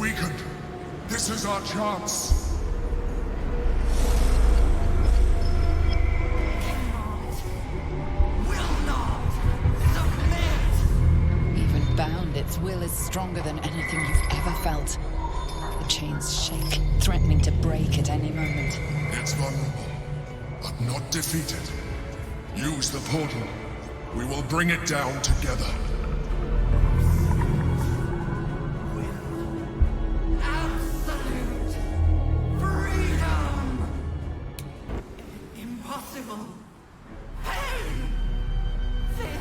weakened. This is our chance. Will not submit. Even bound, its will is stronger than anything you've ever felt. The chains shake, threatening to break at any moment. It's vulnerable, but not defeated. Use the portal. We will bring it down together. Absolute freedom. Impossible. Pain. Fear.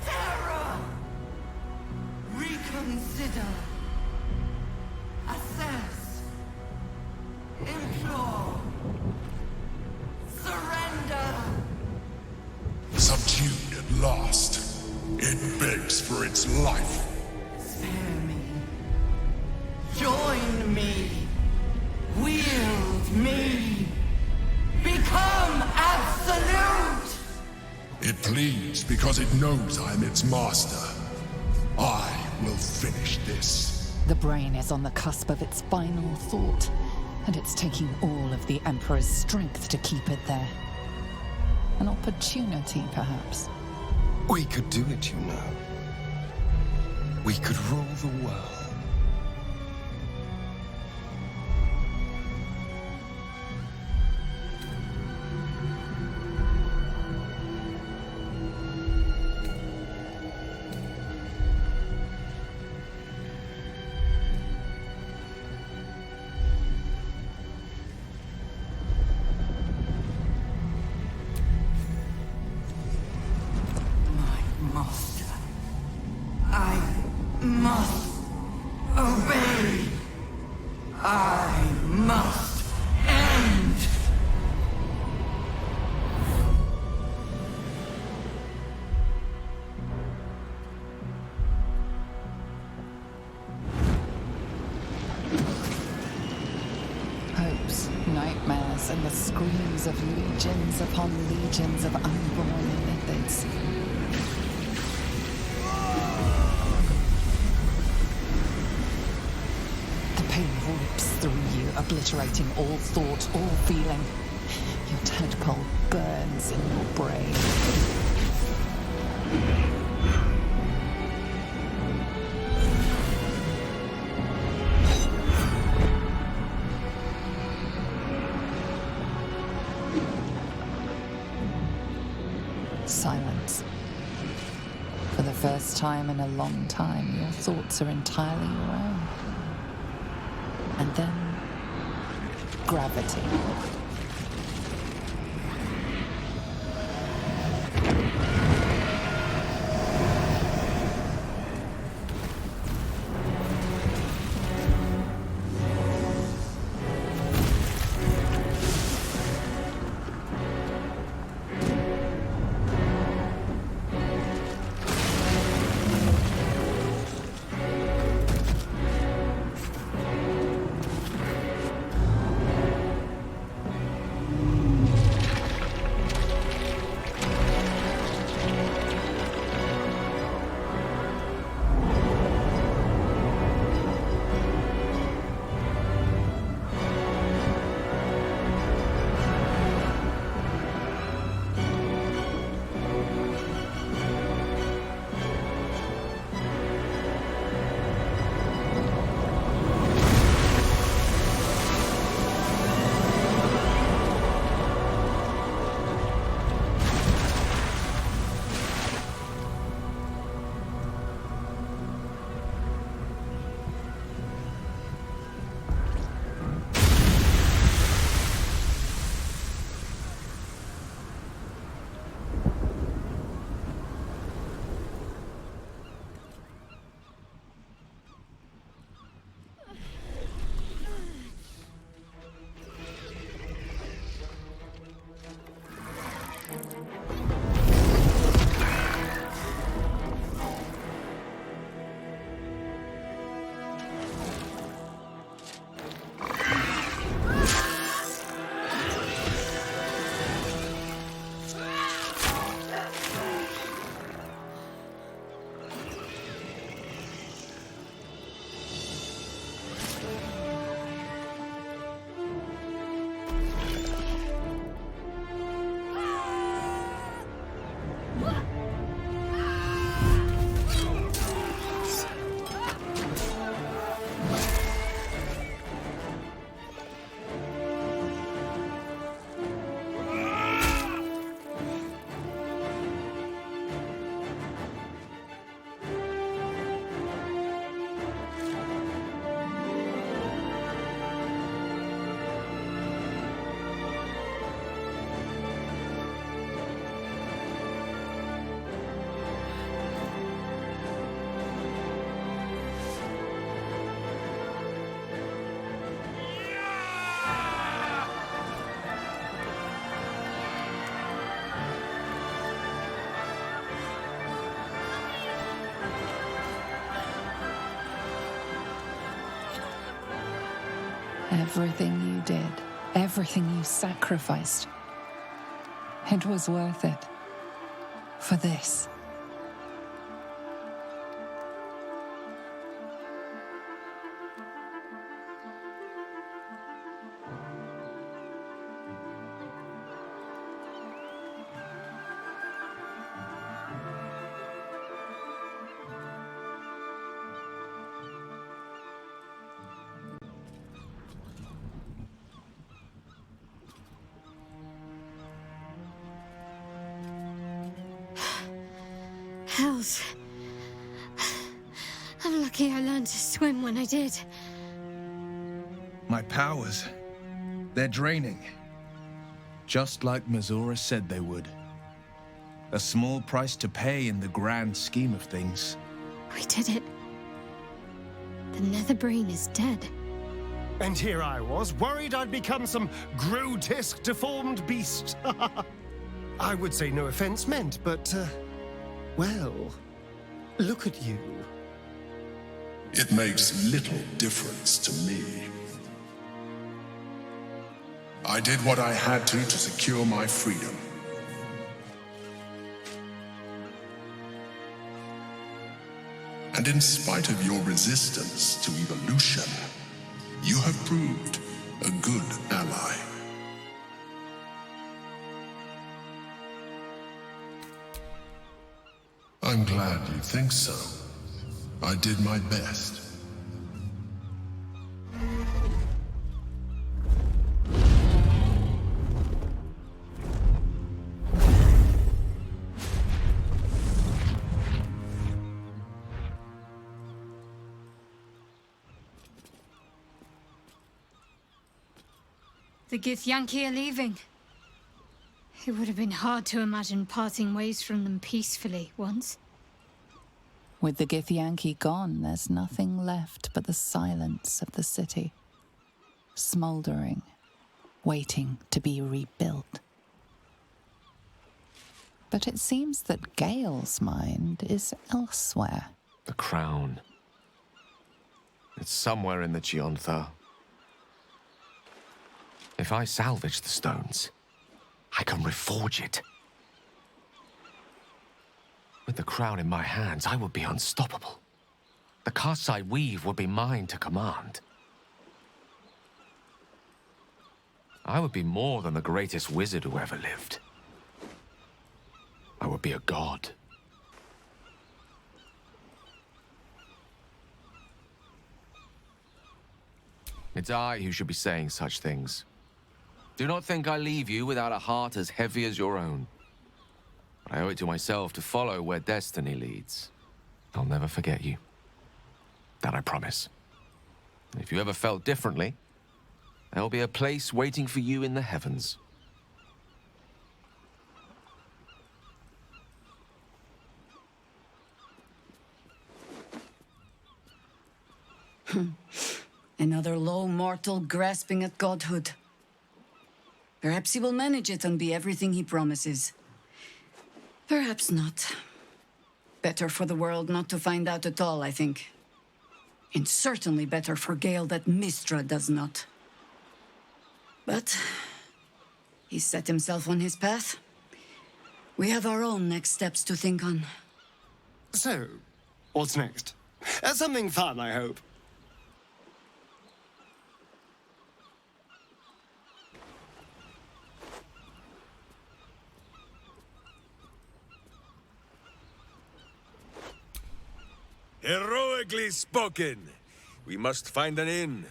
Terror. Reconsider. Assess. Implore. Surrender. Subdued at last. It begs for its life. Spare me. Join me. Wield me. Become absolute. It pleads because it knows I'm its master. I will finish this. The brain is on the cusp of its final thought, and it's taking all of the Emperor's strength to keep it there. An opportunity, perhaps. We could do it, you know. We could rule the world. Master, I must obey. I must end. Hopes, nightmares, and the screams of legions upon legions of unborn lipids. The pain rips through you, obliterating all thought, all feeling. Your tadpole burns in your brain. Silence. For the first time in a long time, your thoughts are entirely your own. And then, gravity. Everything you did, everything you sacrificed, it was worth it. For this. Hells. I'm lucky I learned to swim when I did. My powers, they're draining. Just like 𝕊𝕓𝕓 said they would. A small price to pay in the grand scheme of things. We did it. The Netherbrain is dead. And here I was, worried I'd become some grotesque, deformed beast. I would say no offense meant, but, well, look at you. It makes little difference to me. I did what I had to secure my freedom. And in spite of your resistance to evolution, you have proved a good ally. I'm glad you think so. I did my best. The 𝕃𝕚𝕖 are leaving. It would have been hard to imagine parting ways from them peacefully once. With the 𝕃𝕚𝕚 gone, there's nothing left but the silence of the city. Smouldering, waiting to be rebuilt. But it seems that Gale's mind is elsewhere. The crown. It's somewhere in the 𝕃𝕚𝕚. If I salvage the stones, I can reforge it. With the crown in my hands, I would be unstoppable. The casts I weave would be mine to command. I would be more than the greatest wizard who ever lived. I would be a god. It's I who should be saying such things. Do not think I leave you without a heart as heavy as your own. I owe it to myself to follow where destiny leads. I'll never forget you. That I promise. If you ever felt differently, there'll be a place waiting for you in the heavens. Another low mortal grasping at godhood. Perhaps he will manage it and be everything he promises. Perhaps not. Better for the world not to find out at all, I think. And certainly better for Gale that Mystra does not. But he set himself on his path. We have our own next steps to think on. So, what's next? Something fun, I hope. Heroically spoken. We must find an inn.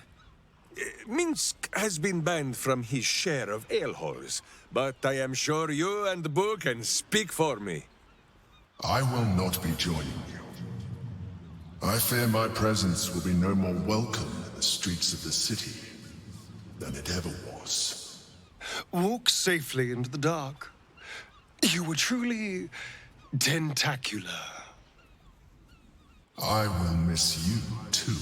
Minsk has been banned from his share of ale-halls, but I am sure you and Boo can speak for me. I will not be joining you. I fear my presence will be no more welcome in the streets of the city than it ever was. Walk safely into the dark. You were truly tentacular. I will miss you, too.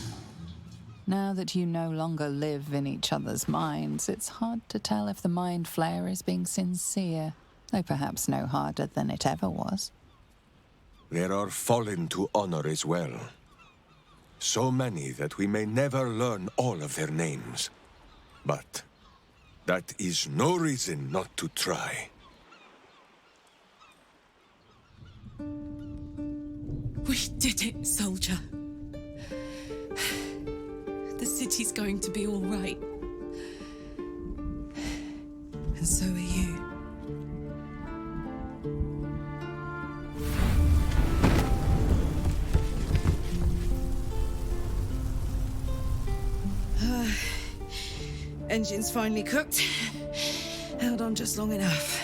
Now that you no longer live in each other's minds, it's hard to tell if the mind flayer is being sincere, though perhaps no harder than it ever was. There are fallen to honor as well. So many that we may never learn all of their names. But that is no reason not to try. We did it, soldier. The city's going to be all right. And so are you. Engine's finally cooked. Held on just long enough.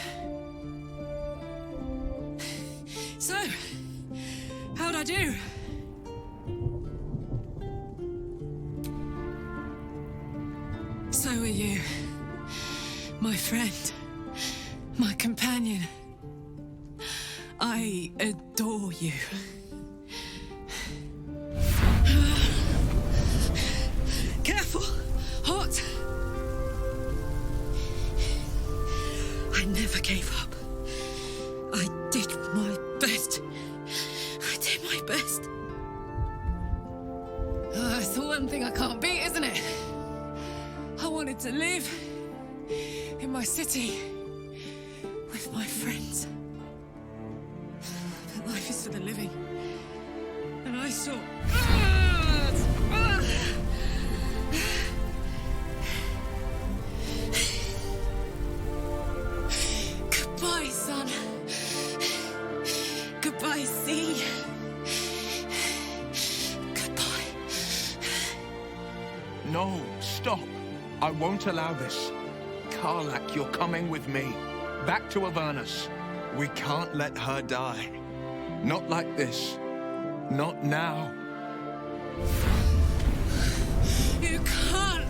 So, how'd I do? So are you. My friend. My companion. I adore you. Careful! Hot! I never gave up. I did my best. I did my best. It's the one thing I can't beat, isn't it? I wanted to live in my city with my friends. But life is for the living. And I saw... Goodbye, son. Goodbye, sea. Goodbye. No, stop. I won't allow this. Karlach, you're coming with me. Back to Avernus. We can't let her die. Not like this. Not now. You can't.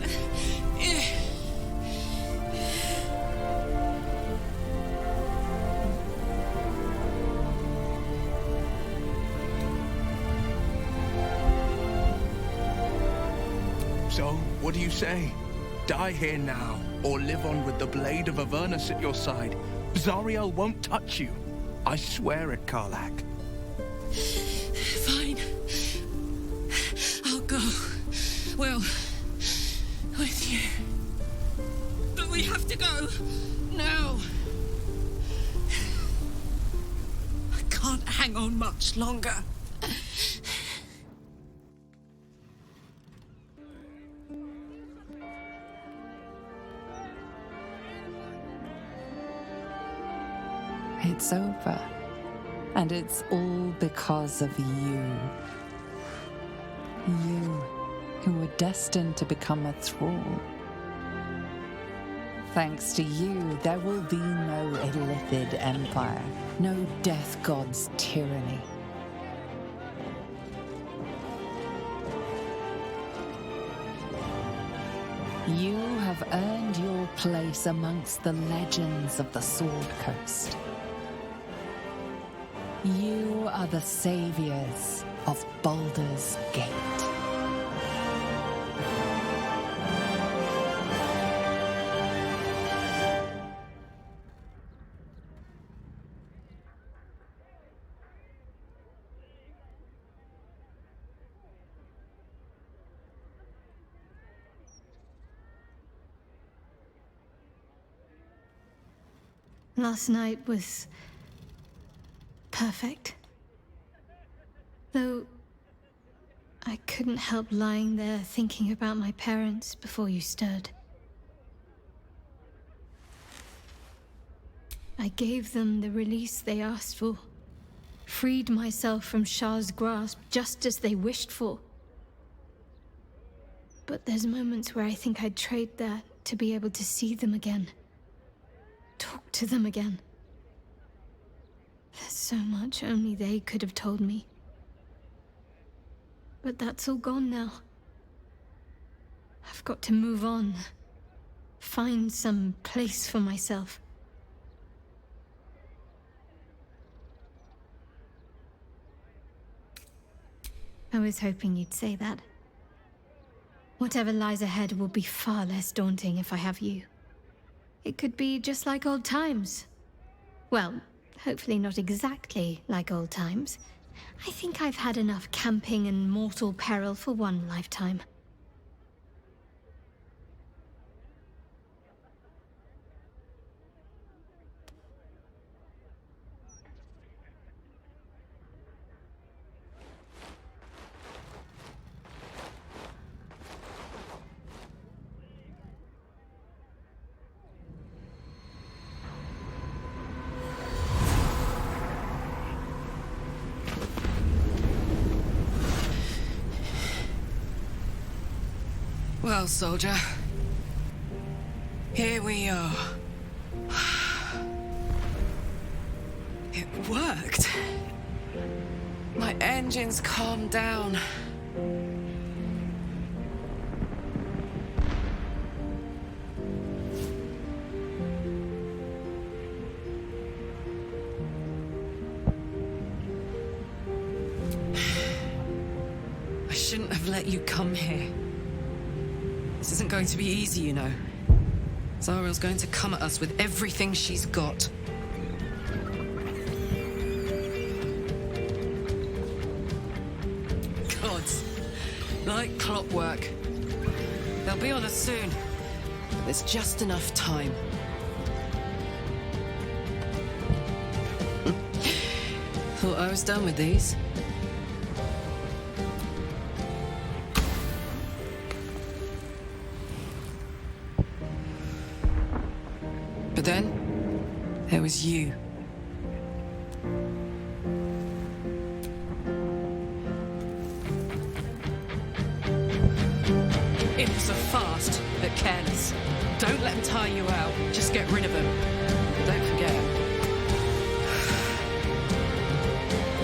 So, what do you say? Die here now, or live on with the blade of Avernus at your side. Zariel won't touch you. I swear it, Karlach. Fine. I'll go. Well, with you. But we have to go. Now. I can't hang on much longer. It's over. And it's all because of you. You, who were destined to become a thrall. Thanks to you, there will be no illithid empire, no death god's tyranny. You have earned your place amongst the legends of the Sword Coast. You are the saviors of Baldur's Gate. Last night was perfect. Though I couldn't help lying there thinking about my parents before you stirred. I gave them the release they asked for, freed myself from Shah's grasp just as they wished for. But there's moments where I think I'd trade that to be able to see them again. Talk to them again. There's so much only they could have told me. But that's all gone now. I've got to move on. Find some place for myself. I was hoping you'd say that. Whatever lies ahead will be far less daunting if I have you. It could be just like old times. Well, hopefully not exactly like old times. I think I've had enough camping and mortal peril for one lifetime. Well, soldier, here we are. It worked. My engines calmed down. I shouldn't have let you come here. This isn't going to be easy, you know. Zariel's going to come at us with everything she's got. Gods, like clockwork. They'll be on us soon, but there's just enough time. Thought I was done with these. But then, there was you. Imps are fast, but careless. Don't let them tire you out. Just get rid of them. But don't forget.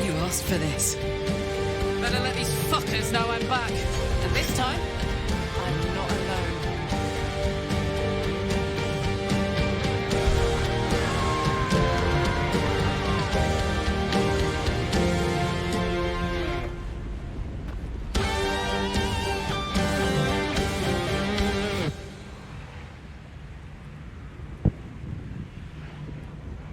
You asked for this. Better let these fuckers know I'm back. And this time,